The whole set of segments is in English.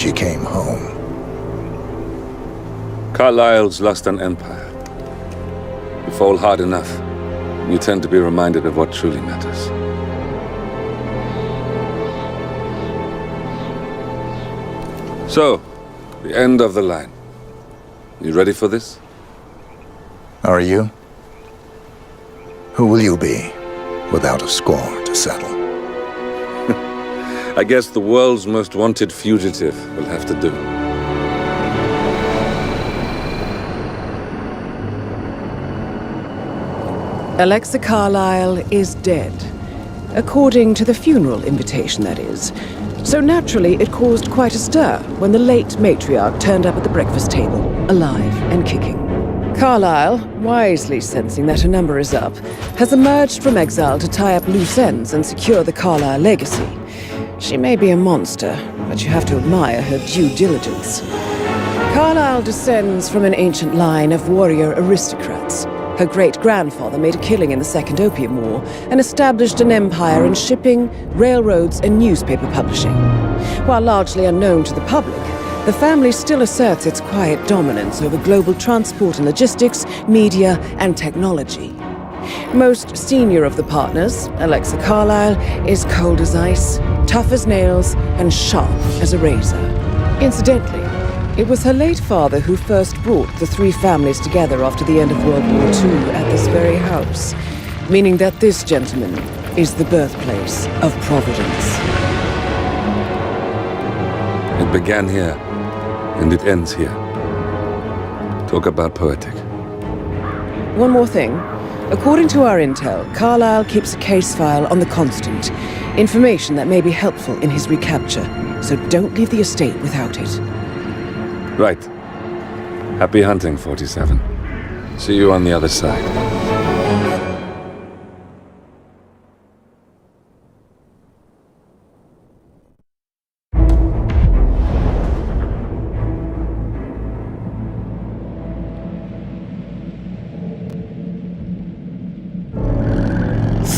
she came home. Carlyle's lost an empire. You fall hard enough, you tend to be reminded of what truly matters. So, the end of the line. You ready for this? Are you? Who will you be, without a score to settle? I guess the world's most wanted fugitive will have to do. Alexa Carlyle is dead. According to the funeral invitation, that is. So naturally, it caused quite a stir when the late matriarch turned up at the breakfast table, alive and kicking. Carlyle, wisely sensing that her number is up, has emerged from exile to tie up loose ends and secure the Carlyle legacy. She may be a monster, but you have to admire her due diligence. Carlyle descends from an ancient line of warrior aristocrats. Her great-grandfather made a killing in the Second Opium War and established an empire in shipping, railroads, and newspaper publishing. While largely unknown to the public, the family still asserts its quiet dominance over global transport and logistics, media, and technology. Most senior of the partners, Alexa Carlyle, is cold as ice, tough as nails, and sharp as a razor. Incidentally, it was her late father who first brought the three families together after the end of World War II at this very house, meaning that this gentleman is the birthplace of Providence. It began here, and it ends here. Talk about poetic. One more thing. According to our intel, Carlyle keeps a case file on the Constant, information that may be helpful in his recapture, so don't leave the estate without it. Right. Happy hunting, 47. See you on the other side.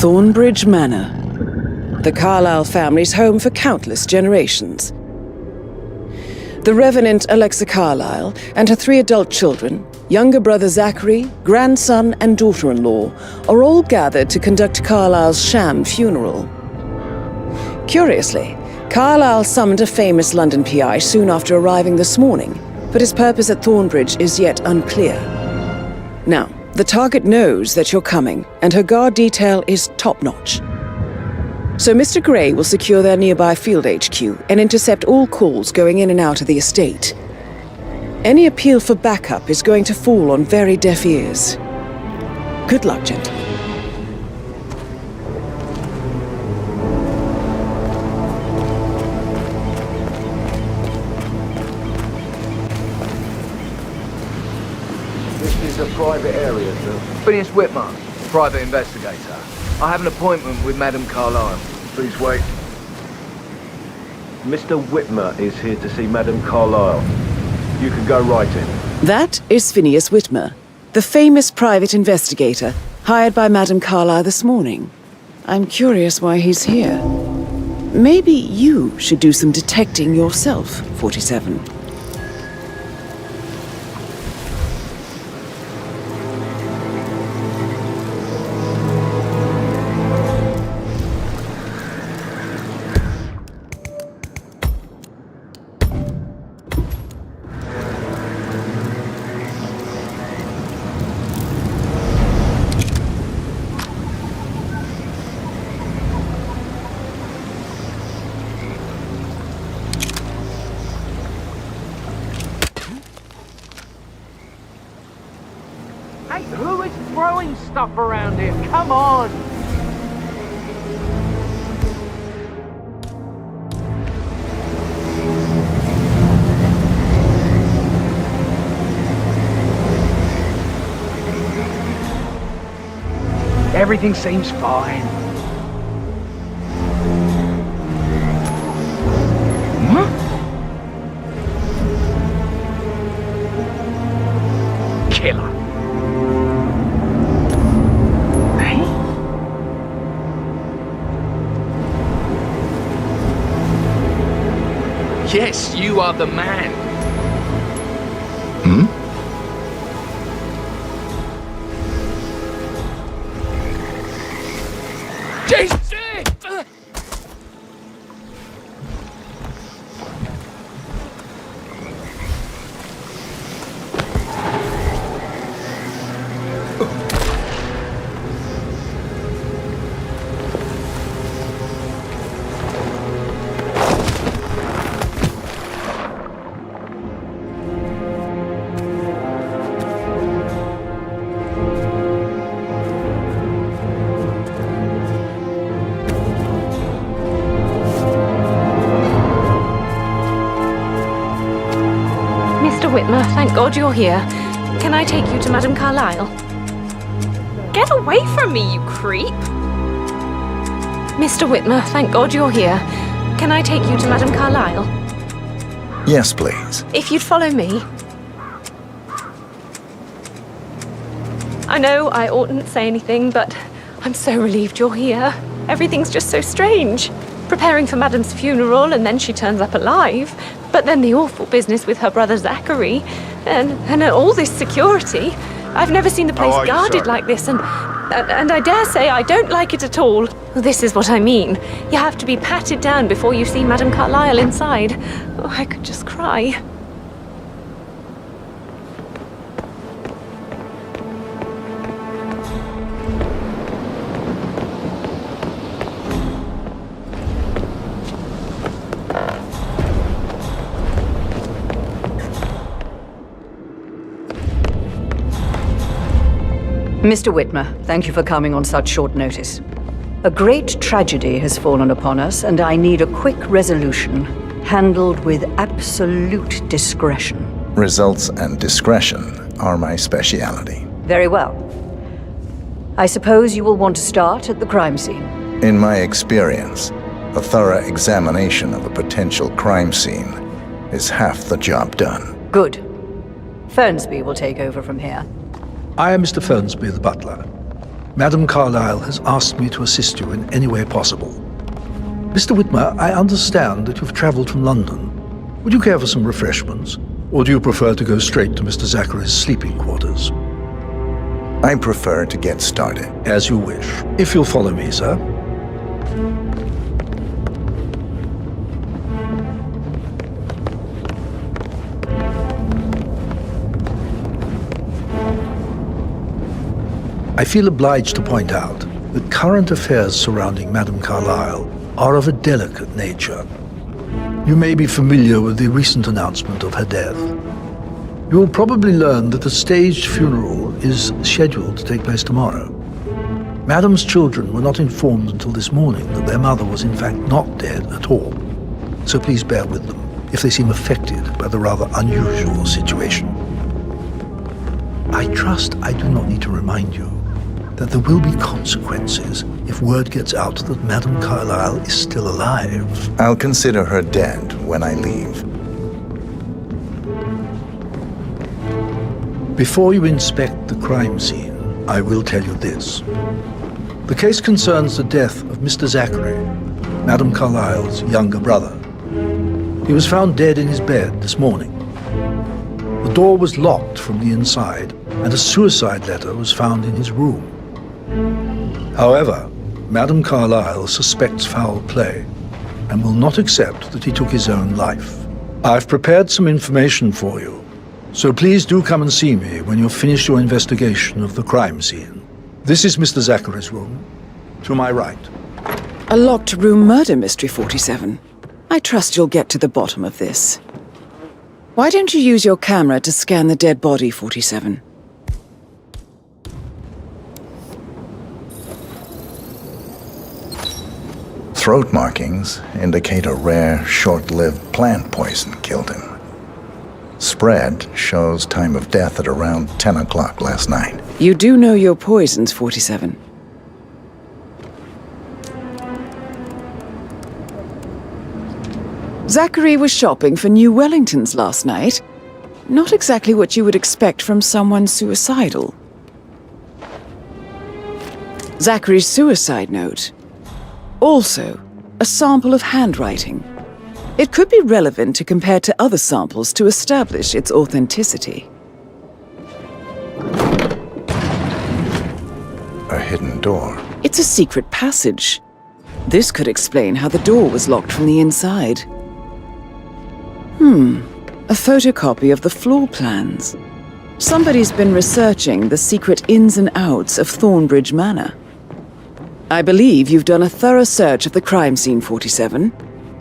Thornbridge Manor. The Carlyle family's home for countless generations. The Revenant Alexa Carlyle and her 3 adult children, younger brother Zachary, grandson, and daughter-in-law, are all gathered to conduct Carlyle's sham funeral. Curiously, Carlyle summoned a famous London PI soon after arriving this morning, but his purpose at Thornbridge is yet unclear. Now, the target knows that you're coming, and her guard detail is top-notch. So Mr. Gray will secure their nearby field HQ and intercept all calls going in and out of the estate. Any appeal for backup is going to fall on very deaf ears. Good luck, gentlemen. This is a private area, sir. Phineas Whitmer, private investigator. I have an appointment with Madame Carlyle. Please wait. Mr. Whitmer is here to see Madame Carlyle. You can go right in. That is Phineas Whitmer, the famous private investigator hired by Madame Carlyle this morning. I'm curious why he's here. Maybe you should do some detecting yourself, 47. Hey, who is throwing stuff around here? Come on! Everything seems fine. Killer. Yes, you are the man. Hmm? Whitmer, thank God you're here. Can I take you to Madame Carlyle? Get away from me, you creep! Mr. Whitmer, thank God you're here. Can I take you to Madame Carlyle? Yes, please. If you'd follow me. I know I oughtn't say anything, but I'm so relieved you're here. Everything's just so strange. Preparing for Madame's funeral, and then she turns up alive. But then the awful business with her brother Zachary, and all this security. I've never seen the place guarded like this, and I dare say I don't like it at all. This is what I mean. You have to be patted down before you see Madame Carlyle inside. Oh, I could just cry. Mr. Whitmer, thank you for coming on such short notice. A great tragedy has fallen upon us, and I need a quick resolution, handled with absolute discretion. Results and discretion are my speciality. Very well. I suppose you will want to start at the crime scene. In my experience, a thorough examination of a potential crime scene is half the job done. Good. Fernsby will take over from here. I am Mr. Fernsby, the butler. Madame Carlyle has asked me to assist you in any way possible. Mr. Whitmer, I understand that you've traveled from London. Would you care for some refreshments? Or do you prefer to go straight to Mr. Zachary's sleeping quarters? I prefer to get started. As you wish. If you'll follow me, sir. I feel obliged to point out that current affairs surrounding Madame Carlyle are of a delicate nature. You may be familiar with the recent announcement of her death. You will probably learn that a staged funeral is scheduled to take place tomorrow. Madame's children were not informed until this morning that their mother was in fact not dead at all. So please bear with them if they seem affected by the rather unusual situation. I trust I do not need to remind you that there will be consequences if word gets out that Madame Carlyle is still alive. I'll consider her dead when I leave. Before you inspect the crime scene, I will tell you this. The case concerns the death of Mr. Zachary, Madame Carlyle's younger brother. He was found dead in his bed this morning. The door was locked from the inside, and a suicide letter was found in his room. However, Madame Carlyle suspects foul play and will not accept that he took his own life. I've prepared some information for you, so please do come and see me when you've finished your investigation of the crime scene. This is Mr. Zachary's room, to my right. A locked room murder mystery, 47. I trust you'll get to the bottom of this. Why don't you use your camera to scan the dead body, 47? Throat markings indicate a rare, short-lived plant poison killed him. Spread shows time of death at around 10 o'clock last night. You do know your poisons, 47. Zachary was shopping for New Wellingtons last night. Not exactly what you would expect from someone suicidal. Zachary's suicide note. Also, a sample of handwriting. It could be relevant to compare to other samples to establish its authenticity. A hidden door. It's a secret passage. This could explain how the door was locked from the inside. A photocopy of the floor plans. Somebody's been researching the secret ins and outs of Thornbridge Manor. I believe you've done a thorough search of the crime scene, 47.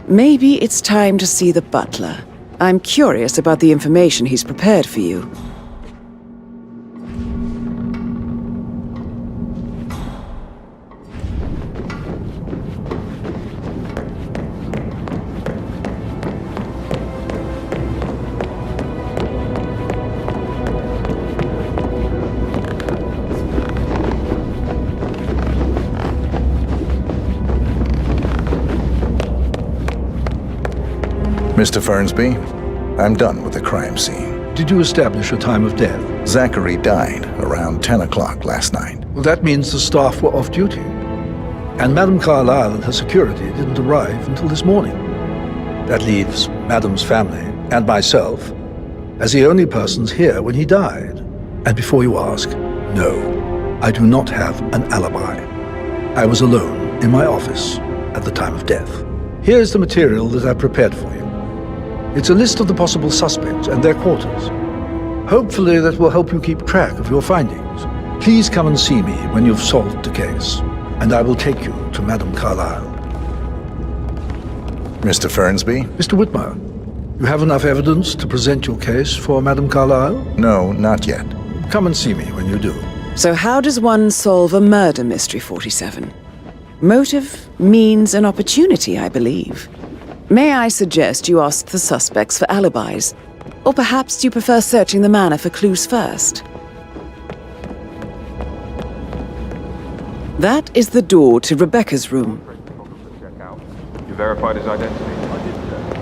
Maybe it's time to see the butler. I'm curious about the information he's prepared for you. Mr. Fernsby, I'm done with the crime scene. Did you establish a time of death? Zachary died around 10 o'clock last night. Well, that means the staff were off duty. And Madame Carlyle and her security didn't arrive until this morning. That leaves Madame's family and myself as the only persons here when he died. And before you ask, no, I do not have an alibi. I was alone in my office at the time of death. Here's the material that I prepared for you. It's a list of the possible suspects and their quarters. Hopefully that will help you keep track of your findings. Please come and see me when you've solved the case, and I will take you to Madame Carlyle. Mr. Fernsby? Mr. Whitmer, you have enough evidence to present your case for Madame Carlyle? No, not yet. Come and see me when you do. So how does one solve a murder mystery, 47? Motive, means, and opportunity, I believe. May I suggest you ask the suspects for alibis? Or perhaps do you prefer searching the manor for clues first? That is the door to Rebecca's room. You verified his identity? I did, sir.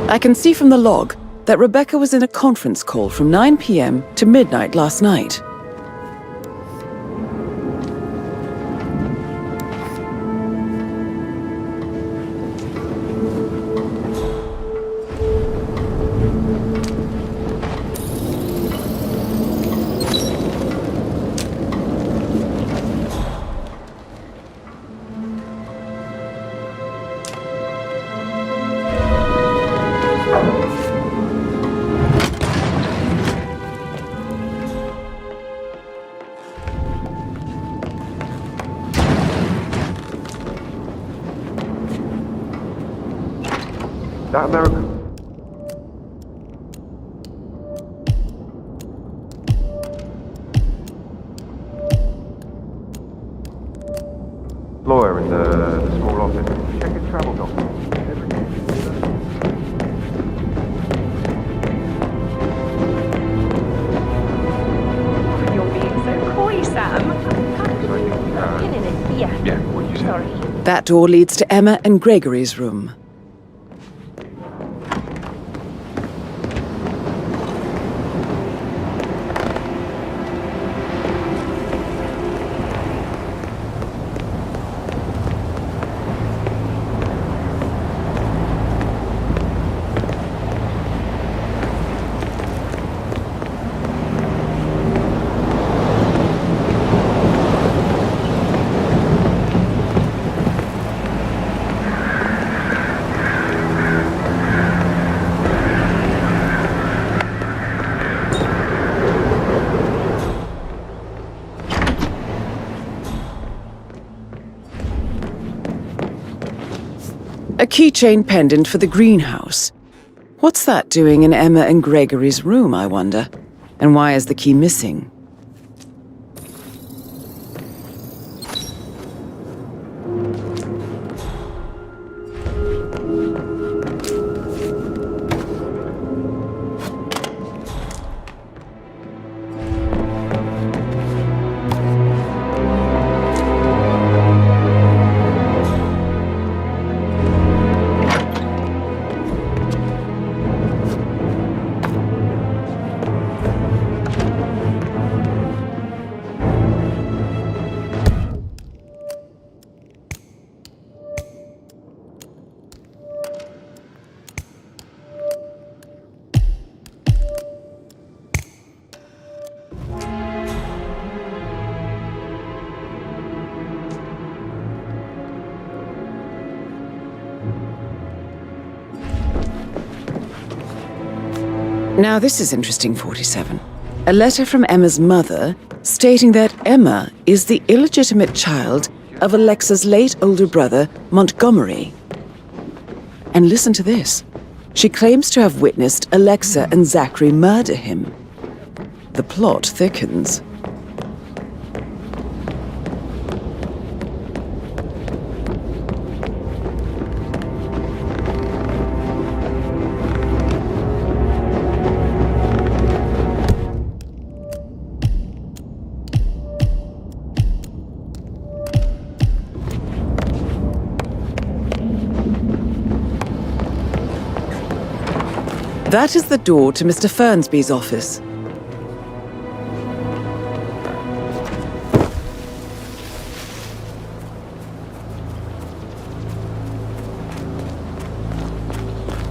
I can see from the log that Rebecca was in a conference call from 9 p.m. to midnight last night. That American. Lawyer in the small office. Check his travel documents. You're being so coy, Sam. Pin in it. Yeah, what you said. sorry. That door leads to Emma and Gregory's room. A keychain pendant for the greenhouse. What's that doing in Emma and Gregory's room, I wonder? And why is the key missing? Now this is interesting, 47. A letter from Emma's mother stating that Emma is the illegitimate child of Alexa's late older brother, Montgomery. And listen to this. She claims to have witnessed Alexa and Zachary murder him. The plot thickens. That is the door to Mr. Fernsby's office.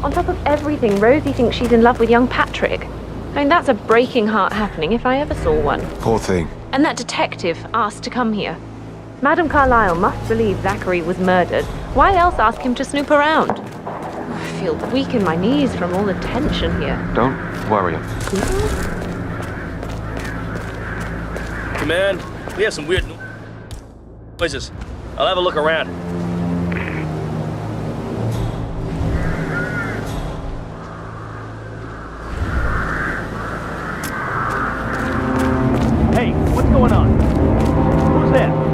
On top of everything, Rosie thinks she's in love with young Patrick. I mean, that's a breaking heart happening if I ever saw one. Poor thing. And that detective asked to come here. Madame Carlyle must believe Zachary was murdered. Why else ask him to snoop around? I feel weak in my knees from all the tension here. Don't worry. Man, we have some weird noises. I'll have a look around. Hey, what's going on? Who's there?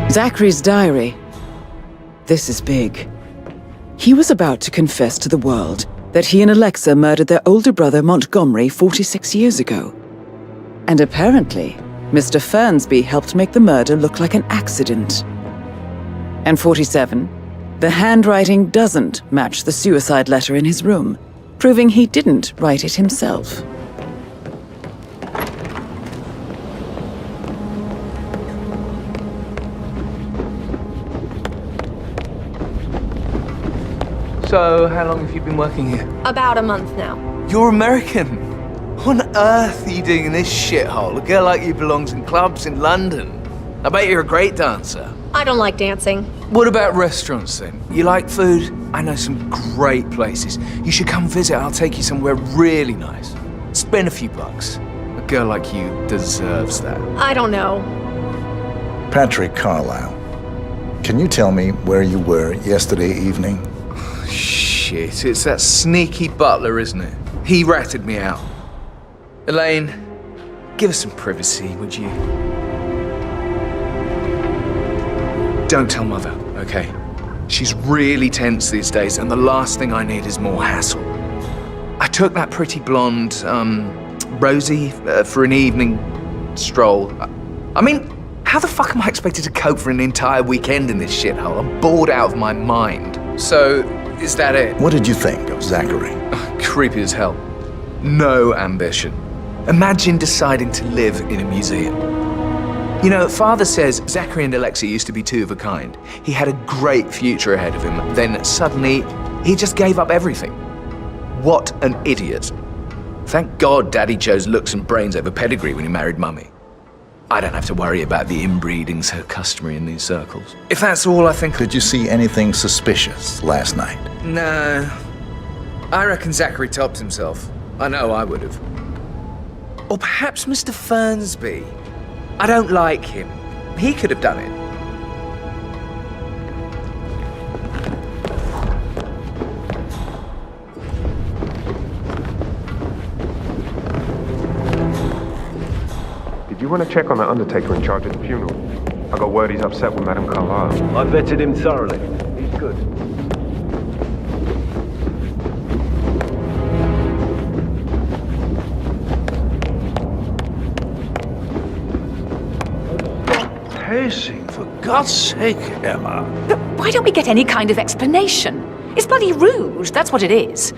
Zachary's diary. This is big. He was about to confess to the world that he and Alexa murdered their older brother Montgomery 46 years ago. And apparently, Mr. Fernsby helped make the murder look like an accident. And 47, the handwriting doesn't match the suicide letter in his room, proving he didn't write it himself. So, how long have you been working here? About a month now. You're American. What on earth are you doing in this shithole? A girl like you belongs in clubs in London. I bet you're a great dancer. I don't like dancing. What about restaurants then? You like food? I know some great places. You should come visit. I'll take you somewhere really nice. Spend a few bucks. A girl like you deserves that. I don't know. Patrick Carlyle, can you tell me where you were yesterday evening? Shit, it's that sneaky butler, isn't it? He ratted me out. Elaine, give us some privacy, would you? Don't tell Mother, okay? She's really tense these days, and the last thing I need is more hassle. I took that pretty blonde, Rosie, for an evening stroll. I mean, how the fuck am I expected to cope for an entire weekend in this shithole? I'm bored out of my mind. So, is that it? What did you think of Zachary? Creepy as hell. No ambition. Imagine deciding to live in a museum. You know, Father says Zachary and Alexa used to be two of a kind. He had a great future ahead of him. Then suddenly, he just gave up everything. What an idiot. Thank God Daddy chose looks and brains over pedigree when he married Mummy. I don't have to worry about the inbreeding so customary in these circles. If that's all, I think... Did you see anything suspicious last night? No. I reckon Zachary topped himself. I know I would have. Or perhaps Mr. Fernsby. I don't like him. He could have done it. Did you want to check on that undertaker in charge of the funeral? I got word he's upset with Madame Carlyle. I vetted him thoroughly. He's good. Pacing, for God's sake, Emma. But why don't we get any kind of explanation? It's bloody rude, that's what it is.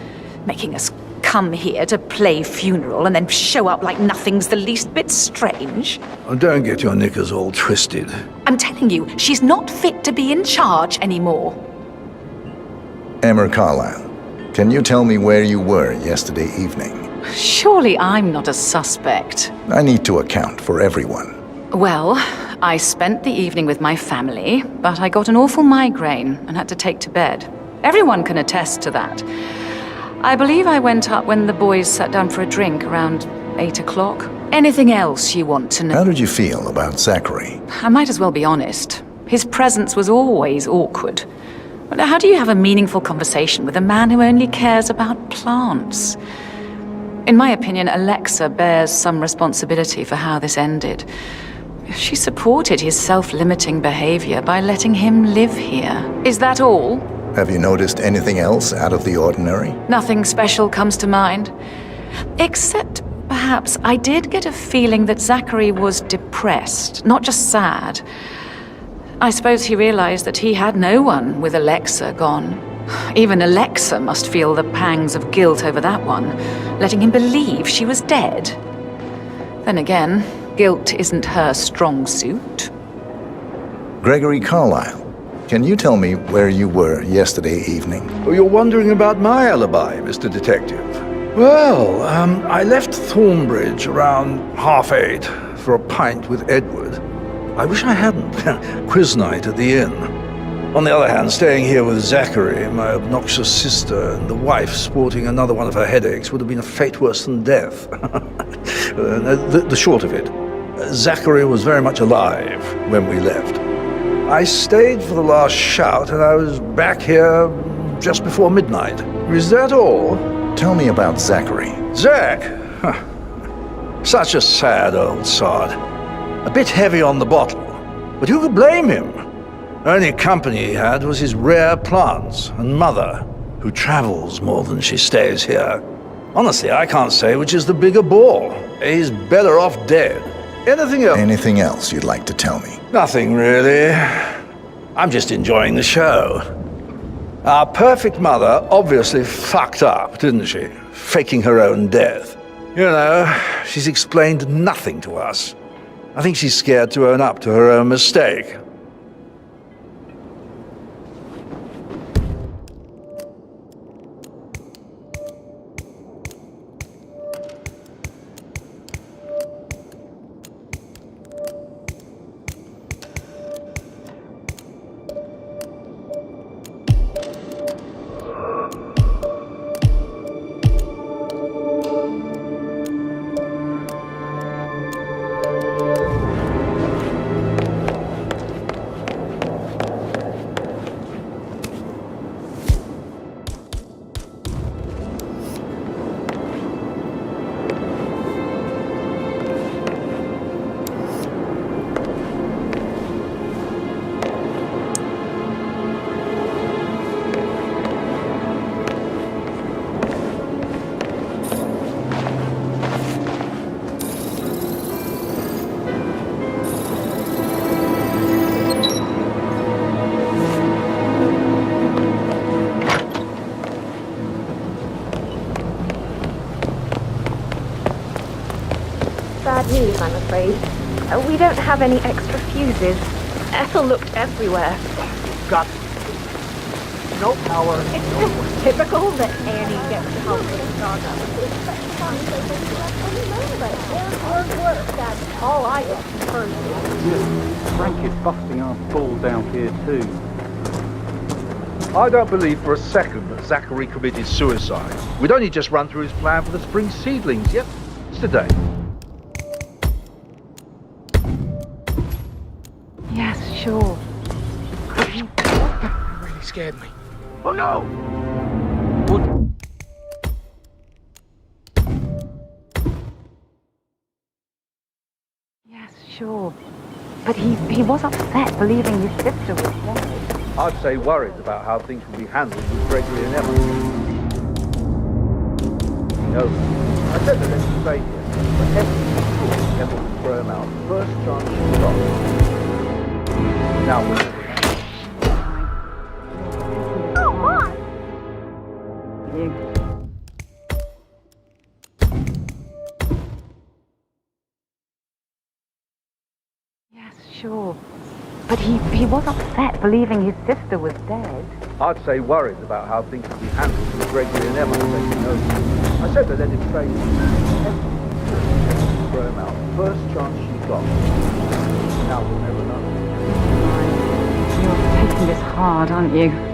Making us come here to play funeral and then show up like nothing's the least bit strange? Oh, don't get your knickers all twisted. I'm telling you, she's not fit to be in charge anymore. Emmer Carlyle, can you tell me where you were yesterday evening? Surely I'm not a suspect. I need to account for everyone. Well, I spent the evening with my family, but I got an awful migraine and had to take to bed. Everyone can attest to that. I believe I went up when the boys sat down for a drink around 8 o'clock. Anything else you want to know? How did you feel about Zachary? I might as well be honest. His presence was always awkward. But how do you have a meaningful conversation with a man who only cares about plants? In my opinion, Alexa bears some responsibility for how this ended. She supported his self-limiting behavior by letting him live here. Is that all? Have you noticed anything else out of the ordinary? Nothing special comes to mind. Except, perhaps, I did get a feeling that Zachary was depressed, not just sad. I suppose he realized that he had no one with Alexa gone. Even Alexa must feel the pangs of guilt over that one, letting him believe she was dead. Then again, guilt isn't her strong suit. Gregory Carlyle, can you tell me where you were yesterday evening? Oh, you're wondering about my alibi, Mr. Detective. Well, I left Thornbridge around 8:30 for a pint with Edward. I wish I hadn't. Quiz night at the inn. On the other hand, staying here with Zachary, my obnoxious sister, and the wife sporting another one of her headaches would have been a fate worse than death. The short of it, Zachary was very much alive when we left. I stayed for the last shout, and I was back here just before midnight. Is that all? Tell me about Zachary. Zach? Huh. Such a sad old sod. A bit heavy on the bottle, but who could blame him? Only company he had was his rare plants and mother, who travels more than she stays here. Honestly, I can't say which is the bigger bore. He's better off dead. Anything else? Anything else you'd like to tell me? Nothing really. I'm just enjoying the show. Our perfect mother obviously fucked up, didn't she? Faking her own death. You know, she's explained nothing to us. I think she's scared to own up to her own mistake. Bad news, I'm afraid. We don't have any extra fuses. Ethel looked everywhere. Got no power. It's typical that Annie gets to help with That's all I get from her. Frank is busting our balls down here too. I don't believe for a second that Zachary committed suicide. We'd only just run through his plan for the spring seedlings yesterday. Yes, sure. Really scared me. Oh no! Yes, sure. But he was upset believing his sister was dead. I'd say worried about how things will be handled with Gregory and Emma. No, I said that let's stay here, but Emma will throw him out first chance she got. Now we'll Sure. But he was upset believing his sister was dead. I'd say worried about how things could be handled with Gregory and Emma taking over. I said to let him trade throw him out. First chance she got. Now we'll never know. You're taking this hard, aren't you?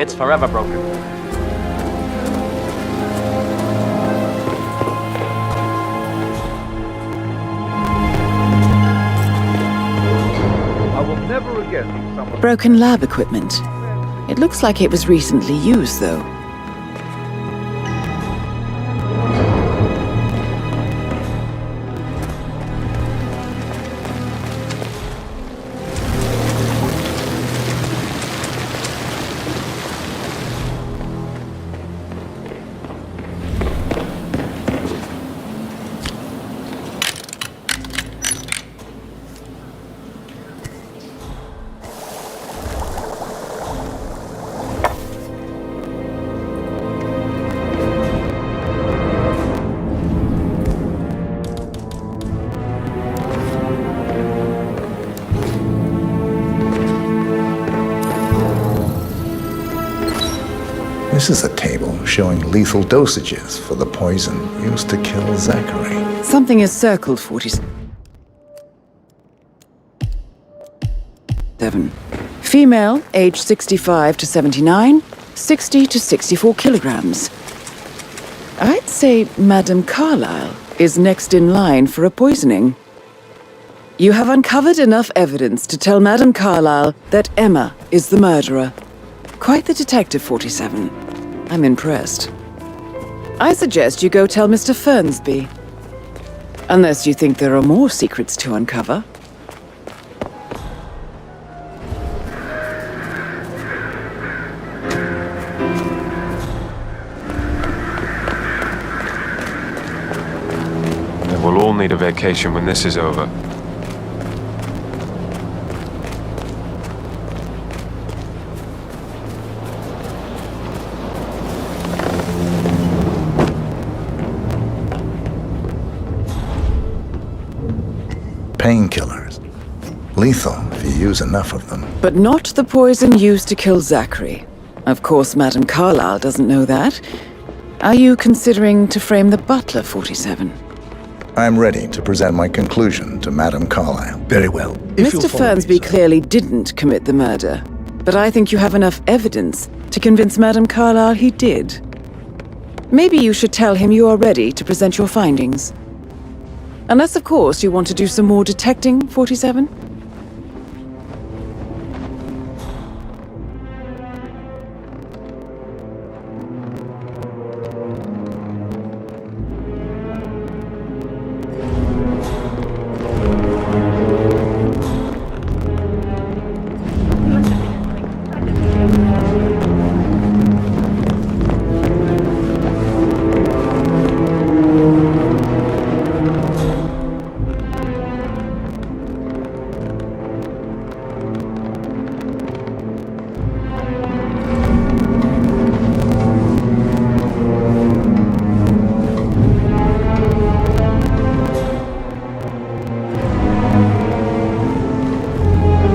It's forever broken. I will never again be someone... Broken lab equipment. It looks like it was recently used, though. This is a table showing lethal dosages for the poison used to kill Zachary. Something is circled 47. Female, age 65 to 79, 60 to 64 kilograms. I'd say Madame Carlyle is next in line for a poisoning. You have uncovered enough evidence to tell Madame Carlyle that Emma is the murderer. Quite the detective, 47. I'm impressed. I suggest you go tell Mr. Fernsby. Unless you think there are more secrets to uncover. We'll all need a vacation when this is over. Painkillers. Lethal if you use enough of them. But not the poison used to kill Zachary. Of course, Madame Carlyle doesn't know that. Are you considering to frame the butler, 47? I'm ready to present my conclusion to Madame Carlyle. Very well. Mr. Fernsby clearly didn't commit the murder, but I think you have enough evidence to convince Madame Carlyle he did. Maybe you should tell him you are ready to present your findings. Unless, of course, you want to do some more detecting, 47?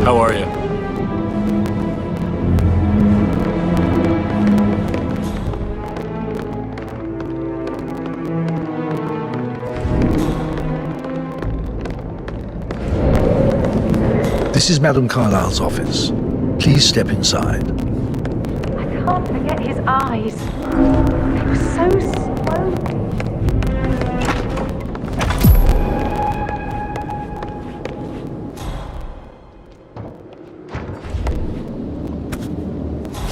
How are you? This is Madame Carlyle's office. Please step inside. I can't forget his eyes. They were so slow.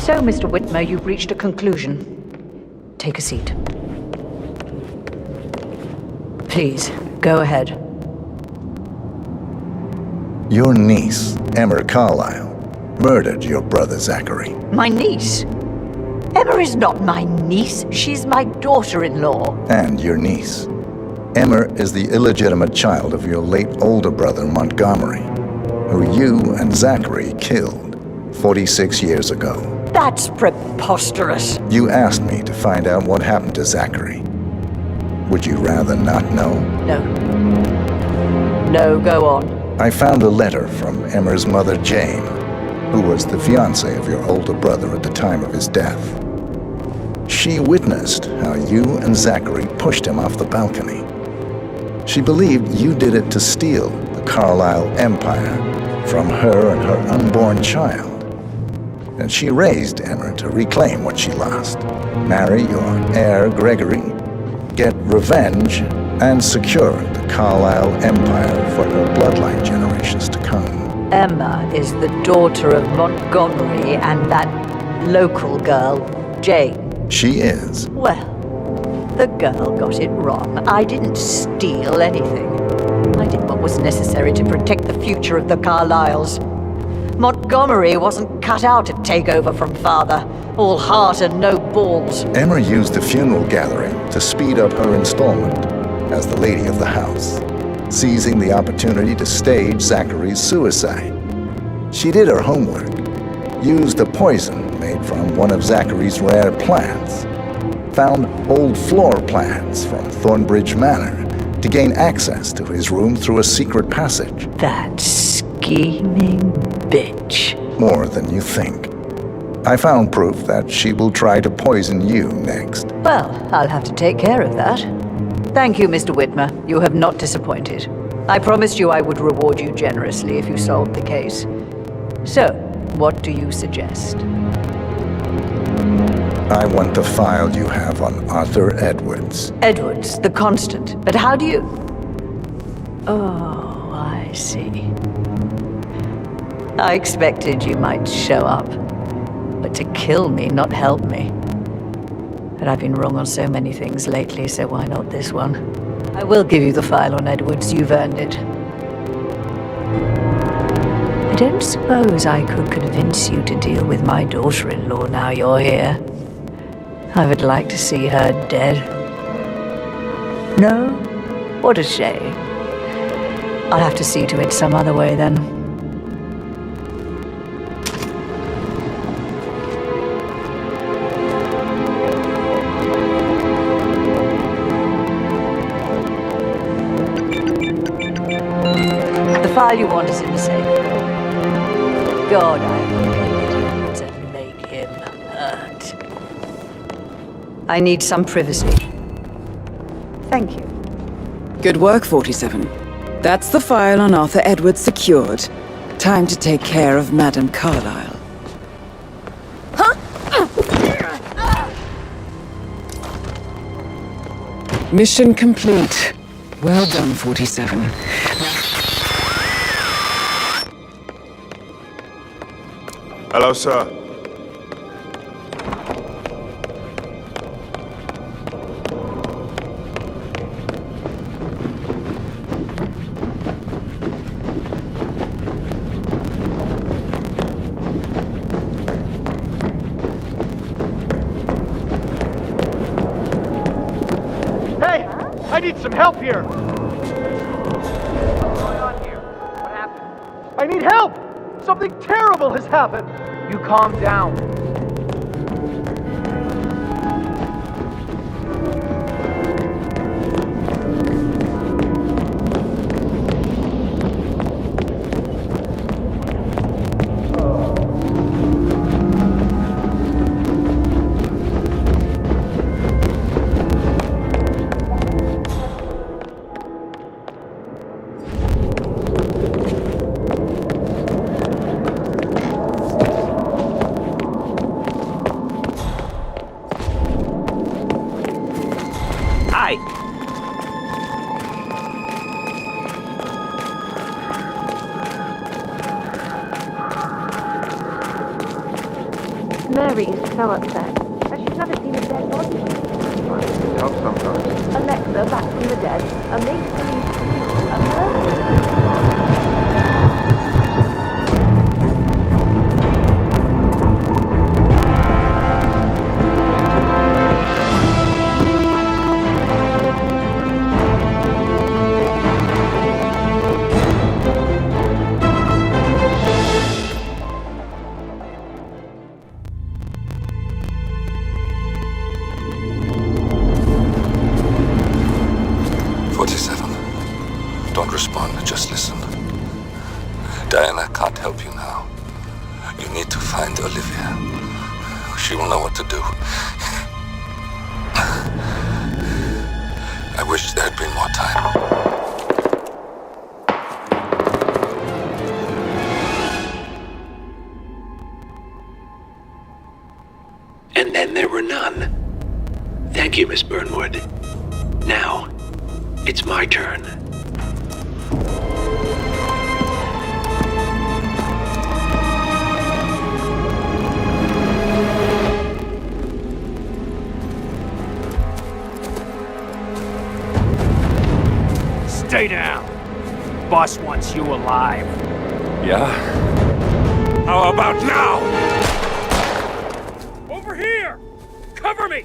So, Mr. Whitmer, you've reached a conclusion. Take a seat. Please, go ahead. Your niece, Emma Carlyle, murdered your brother Zachary. My niece? Emma is not my niece. She's my daughter-in-law. And your niece. Emma is the illegitimate child of your late older brother Montgomery, who you and Zachary killed 46 years ago. That's preposterous. You asked me to find out what happened to Zachary. Would you rather not know? No. No, go on. I found a letter from Emma's mother, Jane, who was the fiancée of your older brother at the time of his death. She witnessed how you and Zachary pushed him off the balcony. She believed you did it to steal the Carlyle empire from her and her unborn child. And she raised Emma to reclaim what she lost, marry your heir Gregory, get revenge, and secure the Carlyle empire for her bloodline generations to come. Emma is the daughter of Montgomery and that local girl, Jane. She is. Well, the girl got it wrong. I didn't steal anything. I did what was necessary to protect the future of the Carlyles. Montgomery wasn't cut out to take over from father. All heart and no balls. Emma used the funeral gathering to speed up her installment as the lady of the house, seizing the opportunity to stage Zachary's suicide. She did her homework, used a poison made from one of Zachary's rare plants, found old floor plans from Thornbridge Manor to gain access to his room through a secret passage. That scheming bitch. More than you think. I found proof that she will try to poison you next. Well, I'll have to take care of that. Thank you, Mr. Whitmer. You have not disappointed. I promised you I would reward you generously if you solved the case. So, what do you suggest? I want the file you have on Arthur Edwards. Edwards, the Constant. But how do you... Oh, I see. I expected you might show up. But to kill me, not help me. But I've been wrong on so many things lately, so why not this one? I will give you the file on Edwards. You've earned it. I don't suppose I could convince you to deal with my daughter-in-law now you're here. I would like to see her dead. No? What a shame. I'll have to see to it some other way then. The file you want is in the safe. God, I hope to make him hurt. I need some privacy. Thank you. Good work, 47. That's the file on Arthur Edwards secured. Time to take care of Madame Carlyle. Mission complete. Well done, 47. Hello, sir. Hey! I need some help here! What's going on here? What happened? I need help! Something terrible has happened! You calm down. Mary is so upset, but she's never seen a dead body. sometimes. It helps sometimes. Alexa back from the dead. A make-believe funeral. A murder. Don't respond, just listen. Diana can't help you now. You need to find Olivia. She will know what to do. I wish there had been more time. And then there were none. Thank you, Miss Burnwood. Now, it's my turn. Stay down. Boss wants you alive. Yeah? How about now? Over here! Cover me!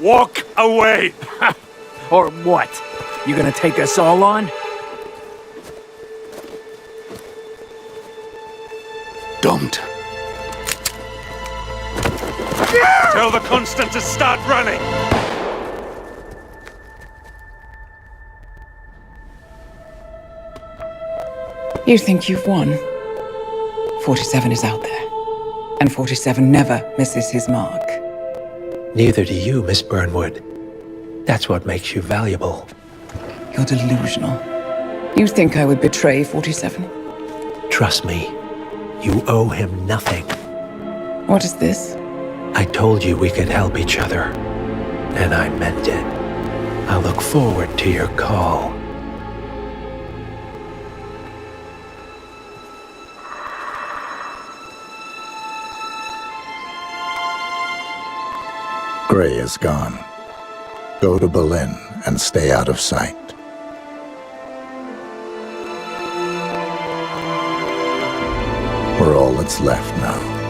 Walk away! Or what? You gonna take us all on? Don't. Tell the Constant to start running! You think you've won? 47 is out there. And 47 never misses his mark. Neither do you, Miss Burnwood. That's what makes you valuable. You're delusional. You think I would betray 47? Trust me, you owe him nothing. What is this? I told you we could help each other, and I meant it. I look forward to your call. Gray is gone. Go to Berlin and stay out of sight. We're all that's left now.